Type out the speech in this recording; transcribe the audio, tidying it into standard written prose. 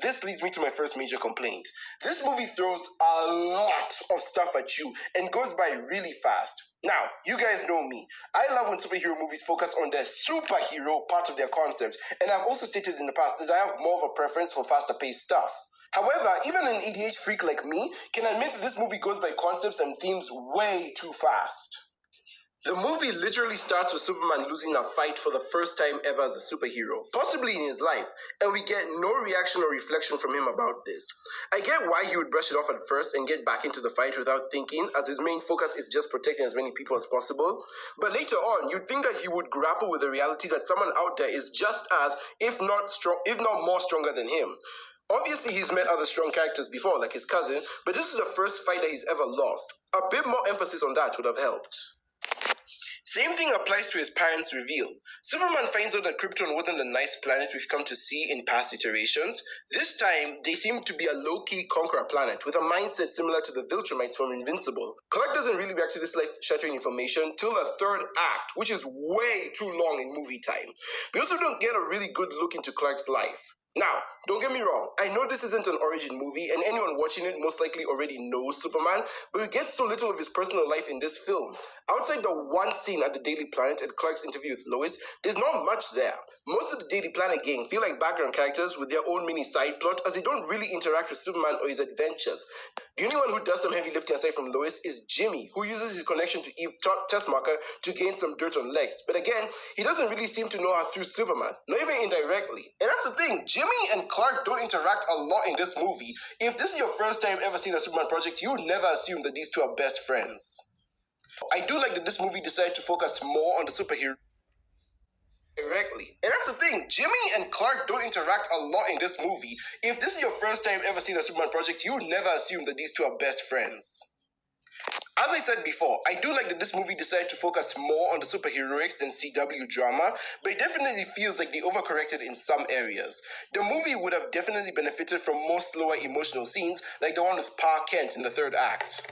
this leads me to my first major complaint. This movie throws a lot of stuff at you and goes by really fast. Now, you guys know me. I love when superhero movies focus on the superhero part of their concept, and I've also stated in the past that I have more of a preference for faster paced stuff. However, even an ADH freak like me can admit that this movie goes by concepts and themes way too fast. The movie literally starts with Superman losing a fight for the first time ever as a superhero, possibly in his life, and we get no reaction or reflection from him about this. I get why he would brush it off at first and get back into the fight without thinking, as his main focus is just protecting as many people as possible, but later on, you'd think that he would grapple with the reality that someone out there is just as, if not more stronger than him. Obviously, he's met other strong characters before, like his cousin, but this is the first fight that he's ever lost. A bit more emphasis on that would have helped. Same thing applies to his parents' reveal. Superman finds out that Krypton wasn't the nice planet we've come to see in past iterations. This time, they seem to be a low-key conqueror planet with a mindset similar to the Viltrumites from Invincible. Clark doesn't really react to this life-shattering information till the third act, which is way too long in movie time. We also don't get a really good look into Clark's life. Now, don't get me wrong, I know this isn't an origin movie and anyone watching it most likely already knows Superman, but we get so little of his personal life in this film. Outside the one scene at the Daily Planet and Clark's interview with Lois, there's not much there. Most of the Daily Planet gang feel like background characters with their own mini side plot as they don't really interact with Superman or his adventures. The only one who does some heavy lifting aside from Lois is Jimmy, who uses his connection to Eve Tessmacher to gain some dirt on Lex. But again, he doesn't really seem to know her through Superman, not even indirectly. And that's the thing, Jimmy and Clark don't interact a lot in this movie. If this is your first time ever seeing a Superman project, you would never assume that these two are best friends. I do like that this movie decided to focus more on the superhero directly. And that's the thing, Jimmy and Clark don't interact a lot in this movie. If this is your first time ever seeing a Superman project, you would never assume that these two are best friends. As I said before, I do like that this movie decided to focus more on the superheroics than CW drama, but it definitely feels like they overcorrected in some areas. The movie would have definitely benefited from more slower emotional scenes, like the one with Pa Kent in the third act.